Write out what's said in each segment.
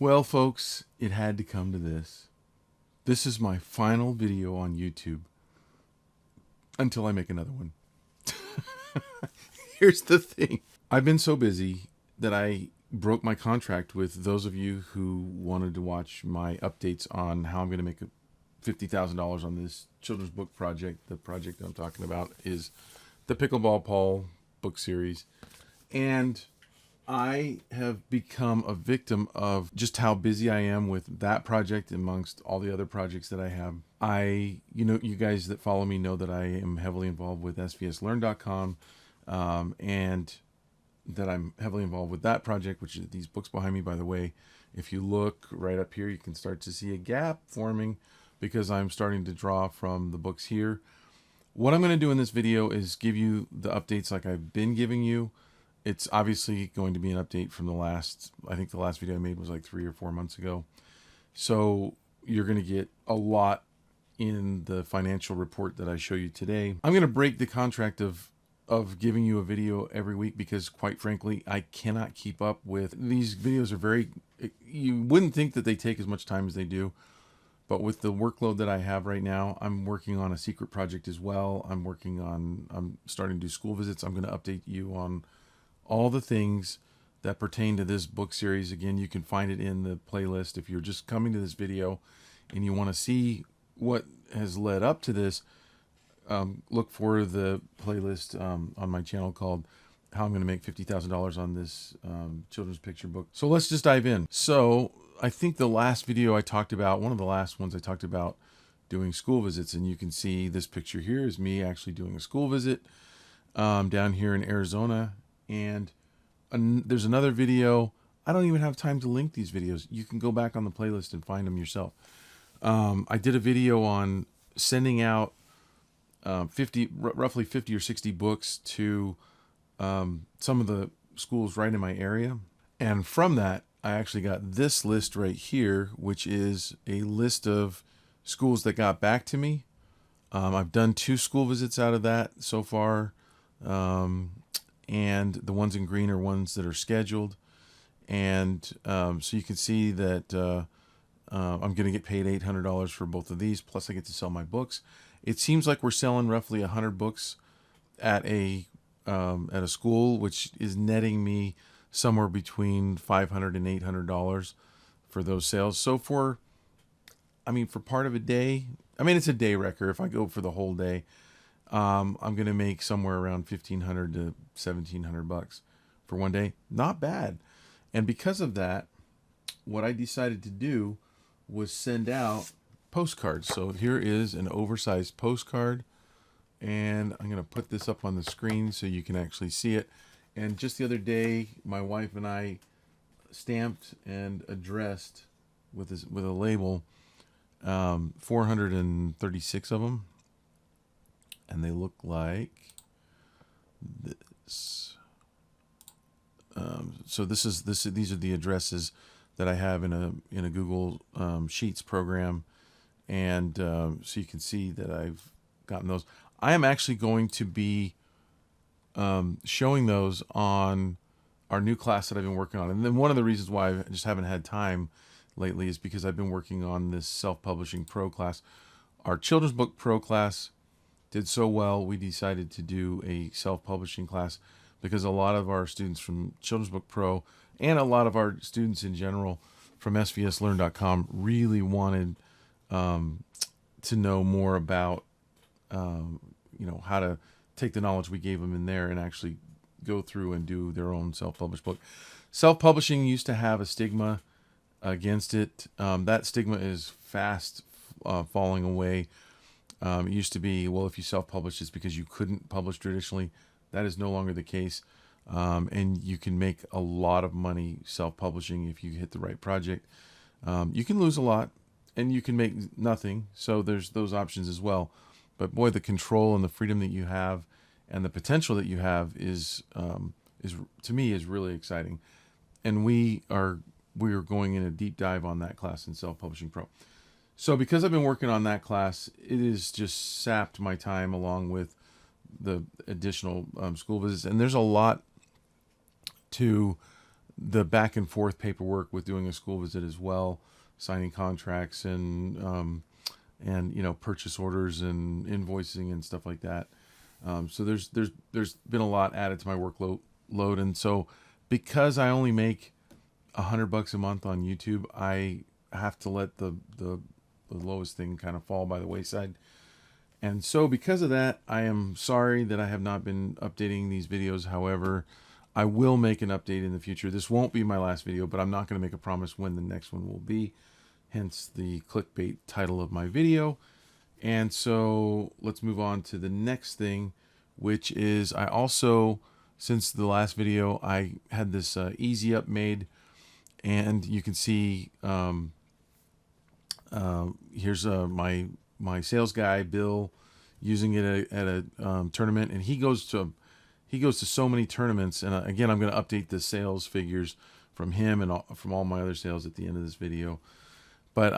Well, folks, it had to come to this. This is my final video on YouTube until I make another one. Here's the thing. I've been so busy that I broke my contract with those of you who wanted to watch my updates on how I'm going to make $50,000 on this children's book project. The project I'm talking about is the Pickleball Paul book series. And I have become a victim of just how busy I am with that project amongst all the other projects that I have. You guys that follow me know that I am heavily involved with svslearn.com, and that I'm heavily involved with that project, which is these books behind me, by the way. If you look right up here, you can start to see a gap forming because I'm starting to draw from the books here. What I'm going to do in this video is give you the updates like I've been giving you. It's obviously going to be an update from I think the last video I made was like 3 or 4 months ago. So you're going to get a lot in the financial report that I show you today. I'm going to break the contract of giving you a video every week because, quite frankly, I cannot keep up with these videos. You wouldn't think that they take as much time as they do, but with the workload that I have right now, I'm working on a secret project as well. I'm starting to do school visits. I'm going to update you on all the things that pertain to this book series. Again, you can find it in the playlist. If you're just coming to this video and you want to see what has led up to this, look for the playlist on my channel called How I'm going to Make $50,000 on this children's picture book. So let's just dive in. So I think the last video I talked about, one of the last ones I talked about doing school visits, and you can see this picture here is me actually doing a school visit down here in Arizona. And there's another video. I don't even have time to link these videos. You can go back on the playlist and find them yourself. I did a video on sending out roughly 50 or 60 books to some of the schools right in my area. And from that, I actually got this list right here, which is a list of schools that got back to me. I've done 2 school visits out of that so far. And the ones in green are ones that are scheduled. And so you can see that I'm going to get paid $800 for both of these, plus I get to sell my books. It seems like we're selling roughly 100 books at a school, which is netting me somewhere between $500 and $800 for those sales. So for part of a day, it's a day wrecker. If I go for the whole day, I'm going to make somewhere around $1,500 to $1,700 for one day. Not bad. And because of that, what I decided to do was send out postcards. So here is an oversized postcard, and I'm going to put this up on the screen so you can actually see it. And just the other day, my wife and I stamped and addressed with a label 436 of them. And they look like this. So these are the addresses that I have in a Google Sheets program, and so you can see that I've gotten those. I am actually going to be showing those on our new class that I've been working on. And then one of the reasons why I just haven't had time lately is because I've been working on this self-publishing pro class. Our children's book pro class did so well, we decided to do a self-publishing class because a lot of our students from Children's Book Pro and a lot of our students in general from svslearn.com really wanted to know more about how to take the knowledge we gave them in there and actually go through and do their own self-published book. Self-publishing used to have a stigma against it. That stigma is fast falling away. It used to be, well, if you self-publish, it's because you couldn't publish traditionally. That is no longer the case. And you can make a lot of money self-publishing if you hit the right project. You can lose a lot and you can make nothing. So there's those options as well. But boy, the control and the freedom that you have and the potential that you have is to me is really exciting. And we are going in a deep dive on that class in Self-Publishing Pro. So because I've been working on that class, it has just sapped my time along with the additional school visits. And there's a lot to the back and forth paperwork with doing a school visit as well, signing contracts and purchase orders and invoicing and stuff like that. So there's been a lot added to my workload, and so because I only make $100 a month on YouTube, I have to let the lowest thing kind of fall by the wayside. And so because of that, I am sorry that I have not been updating these videos. However, I will make an update in the future. This won't be my last video, but I'm not going to make a promise when the next one will be. Hence the clickbait title of my video. And so let's move on to the next thing, which is I also, since the last video, I had this easy up made, and you can see here's my sales guy Bill using it at a tournament, and he goes to so many tournaments. And again, I'm going to update the sales figures from him and from all my other sales at the end of this video. But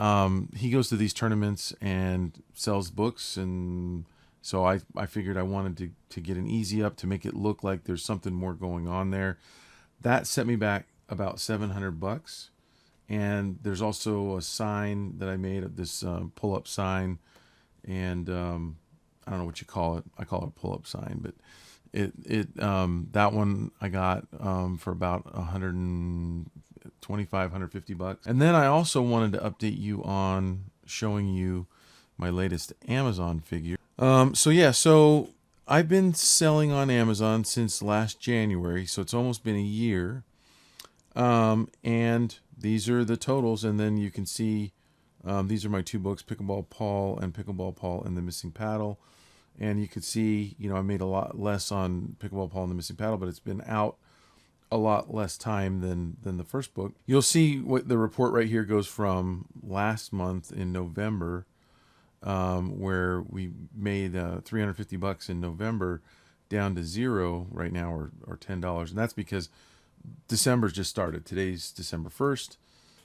he goes to these tournaments and sells books, and so I figured I wanted to get an easy up to make it look like there's something more going on there. That set me back about $700. And there's also a sign that I made of this pull-up sign, and I don't know what you call it. I call it a pull-up sign, but that one I got for about $125, $150. And then I also wanted to update you on showing you my latest Amazon figure. So I've been selling on Amazon since last January, so it's almost been a year. And these are the totals, and then you can see these are my two books, Pickleball Paul and Pickleball Paul and the Missing Paddle. And you can see, I made a lot less on Pickleball Paul and the Missing Paddle, but it's been out a lot less time than the first book. You'll see what the report right here goes from last month in November, where we made $350 in November, down to zero right now, or $10. And that's because December's just started. Today's December 1st,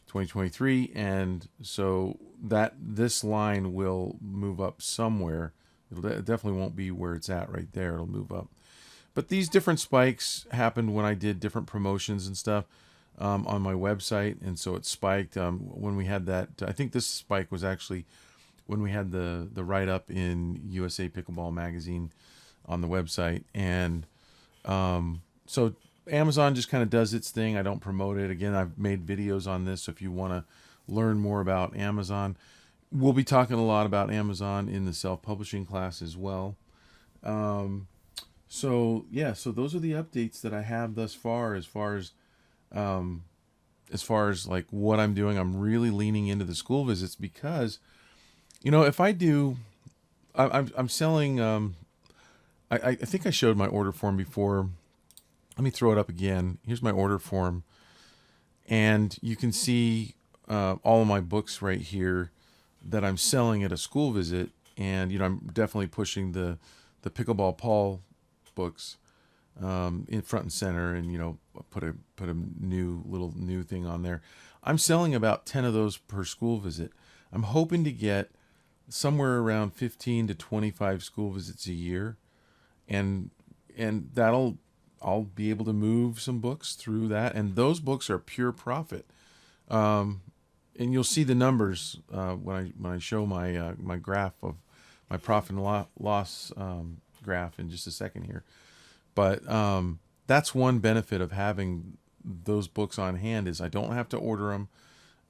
2023. And so this line will move up somewhere. It definitely won't be where it's at right there. It'll move up. But these different spikes happened when I did different promotions and stuff on my website. And so it spiked when we had that. I think this spike was actually when we had the write-up in USA Pickleball Magazine on the website. And so Amazon just kind of does its thing. I don't promote it. Again, I've made videos on this, so if you want to learn more about Amazon, we'll be talking a lot about Amazon in the self-publishing class as well. So those are the updates that I have thus far as far as like what I'm doing. I'm really leaning into the school visits because, if I do, I'm selling. I think I showed my order form before. Let me throw it up again. Here's my order form. And you can see all of my books right here that I'm selling at a school visit. And, I'm definitely pushing the Pickleball Paul books in front and center, and, put a new thing on there. I'm selling about 10 of those per school visit. I'm hoping to get somewhere around 15 to 25 school visits a year. And I'll be able to move some books through that, and those books are pure profit. And you'll see the numbers when I show my my graph of my profit and loss graph in just a second here. But that's one benefit of having those books on hand is I don't have to order them,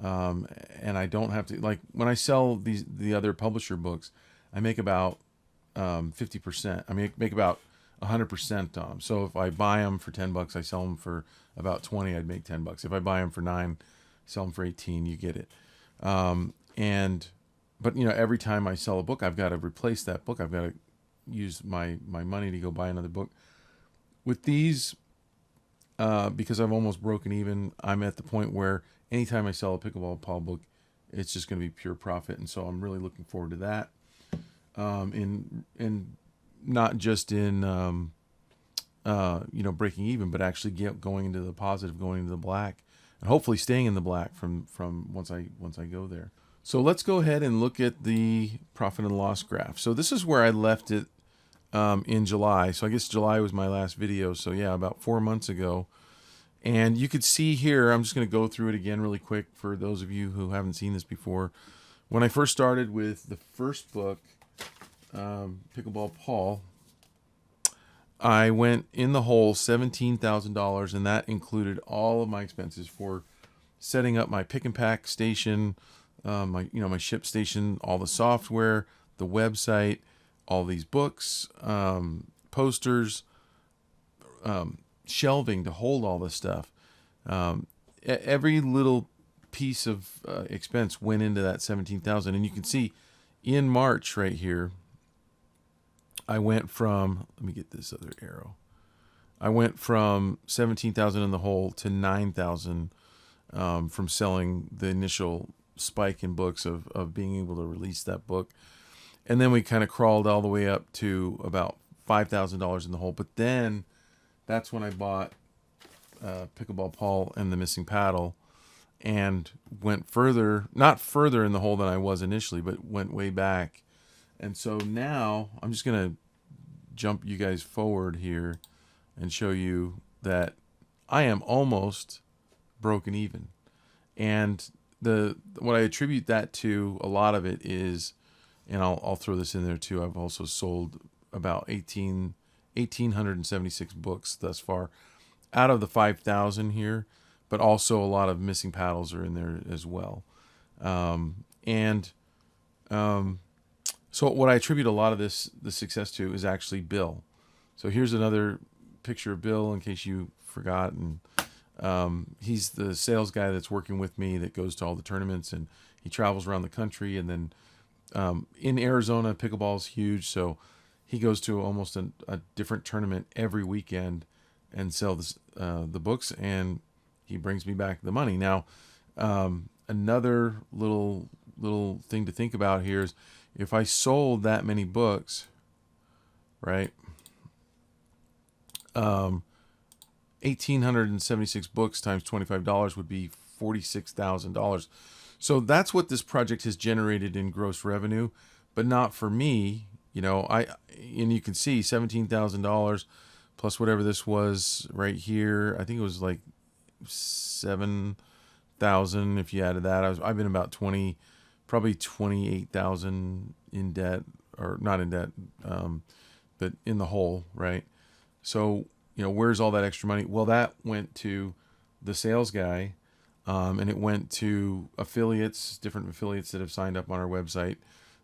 and I don't have to, like, when I sell the other publisher books, I make about 50%. I make about 100% on them. So if I buy them for $10, I sell them for about 20. I'd make $10. If I buy them for 9, sell them for 18. You get it. But every time I sell a book, I've got to replace that book. I've got to use my money to go buy another book. With these, because I've almost broken even, I'm at the point where anytime I sell a Pickleball Paul book, it's just going to be pure profit. And so I'm really looking forward to that. In not just in breaking even, but actually going into the positive, going into the black, and hopefully staying in the black from once I go there. So let's go ahead and look at the profit and loss graph. So this is where I left it in July. So I guess July was my last video. So yeah, about 4 months ago. And you could see here, I'm just going to go through it again really quick for those of you who haven't seen this before. When I first started with the first book, Pickleball Paul, I went in the hole $17,000, and that included all of my expenses for setting up my pick and pack station, my ship station, all the software, the website, all these books, posters, shelving to hold all this stuff. Every little piece of expense went into that 17,000, and you can see in March right here, I went from, let me get this other arrow. I went from 17,000 in the hole to 9,000 from selling the initial spike in books of being able to release that book. And then we kind of crawled all the way up to about $5,000 in the hole. But then that's when I bought Pickleball Paul and the Missing Paddle, and went further, not further in the hole than I was initially, but went way back. And so now I'm just going to jump you guys forward here and show you that I am almost broken even. And what I attribute that to, a lot of it is, and I'll throw this in there too, I've also sold about 1,876 books thus far out of the 5,000 here, but also a lot of missing paddles are in there as well. So what I attribute a lot of the success to is actually Bill. So here's another picture of Bill in case you forgot. And he's the sales guy that's working with me that goes to all the tournaments, and he travels around the country. And then in Arizona, pickleball is huge. So he goes to almost a different tournament every weekend and sells the books, and he brings me back the money. Now, another little thing to think about here is, if I sold that many books, right? 1,876 books times $25 would be $46,000. So that's what this project has generated in gross revenue, but not for me. And you can see $17,000 plus whatever this was right here. I think it was like 7,000 if you added that. I've been about probably 28,000 in debt, or not in debt, but in the hole, right? So, where's all that extra money? Well, that went to the sales guy, and it went to different affiliates that have signed up on our website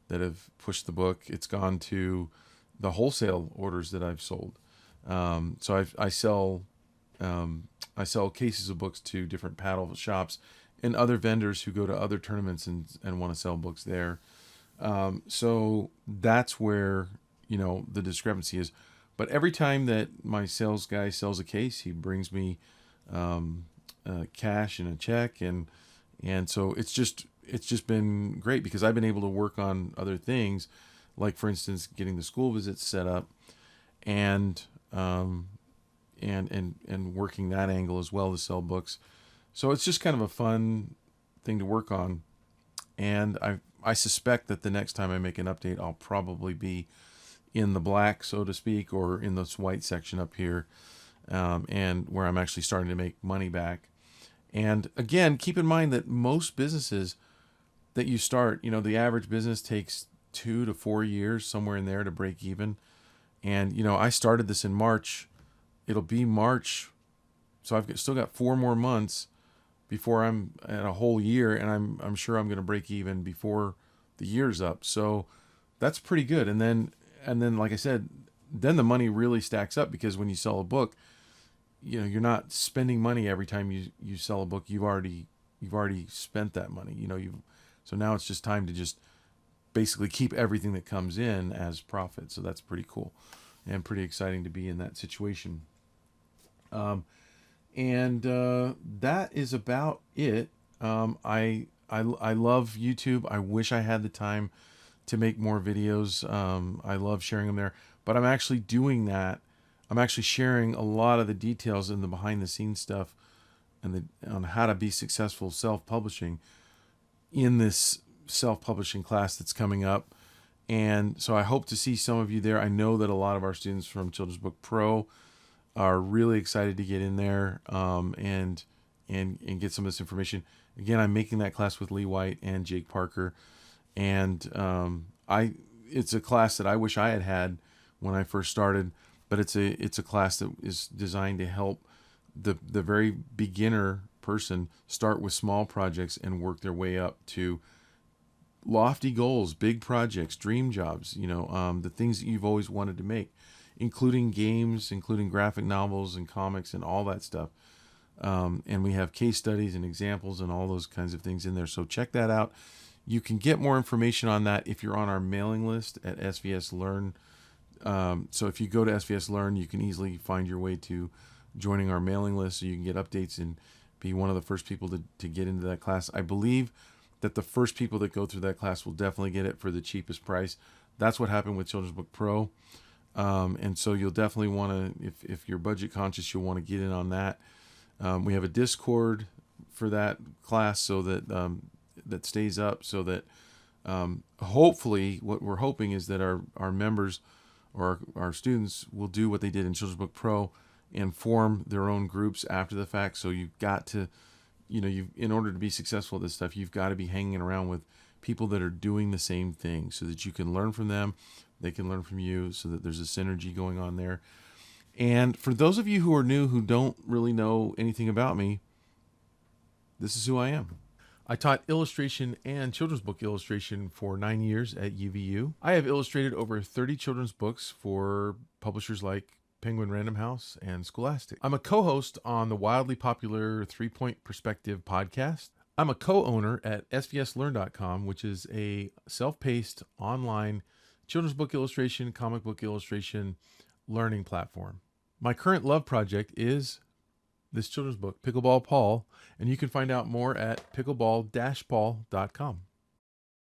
that have pushed the book. It's gone to the wholesale orders that I've sold. So I sell cases of books to different paddle shops and other vendors who go to other tournaments and want to sell books there. So that's where, the discrepancy is. But every time that my sales guy sells a case, he brings me cash and a check. And so it's just been great, because I've been able to work on other things, like, for instance, getting the school visits set up and working that angle as well to sell books. So it's just kind of a fun thing to work on. And I suspect that the next time I make an update, I'll probably be in the black, so to speak, or in this white section up here, and where I'm actually starting to make money back. And again, keep in mind that most businesses that you start, the average business takes 2 to 4 years, somewhere in there, to break even. And, I started this in March. It'll be March. So I've still got 4 more months before I'm at a whole year, and I'm sure I'm going to break even before the year's up. So that's pretty good. And then, like I said, then the money really stacks up, because when you sell a book, you're not spending money every time you sell a book. You've already spent that money. So now it's just time to just basically keep everything that comes in as profit. So that's pretty cool and pretty exciting to be in that situation. And that is about it. I love YouTube. I wish I had the time to make more videos. I love sharing them there, but I'm actually doing that. I'm actually sharing a lot of the details and the behind the scenes stuff and on how to be successful self-publishing in this self-publishing class that's coming up. And so I hope to see some of you there. I know that a lot of our students from Children's Book Pro are really excited to get in there and get some of this information. Again, I'm making that class with Lee White and Jake Parker, and I it's a class that I wish I had had when I first started, but it's a class that is designed to help the very beginner person start with small projects and work their way up to lofty goals, big projects, dream jobs, the things that you've always wanted to make, including games, including graphic novels and comics and all that stuff. And we have case studies and examples and all those kinds of things in there. So check that out. You can get more information on that if you're on our mailing list at SVS Learn. So if you go to SVS Learn, you can easily find your way to joining our mailing list so you can get updates and be one of the first people to get into that class. I believe that the first people that go through that class will definitely get it for the cheapest price. That's what happened with Children's Book Pro. And so you'll definitely want to, if you're budget conscious, you'll want to get in on that. We have a Discord for that class so that that stays up, so that hopefully what we're hoping is that our members or our students will do what they did in Children's Book Pro and form their own groups after the fact. So you've got to, in order to be successful at this stuff, you've got to be hanging around with people that are doing the same thing so that you can learn from them, they can learn from you, so that there's a synergy going on there. And for those of you who are new, who don't really know anything about me, this is who I am. I taught illustration and children's book illustration for 9 years at UVU. I have illustrated over 30 children's books for publishers like Penguin Random House and Scholastic. I'm a co-host on the wildly popular 3-Point Perspective podcast. I'm a co-owner at svslearn.com, which is a self-paced online children's book illustration, comic book illustration learning platform. My current love project is this children's book, Pickleball Paul, and you can find out more at pickleball-paul.com.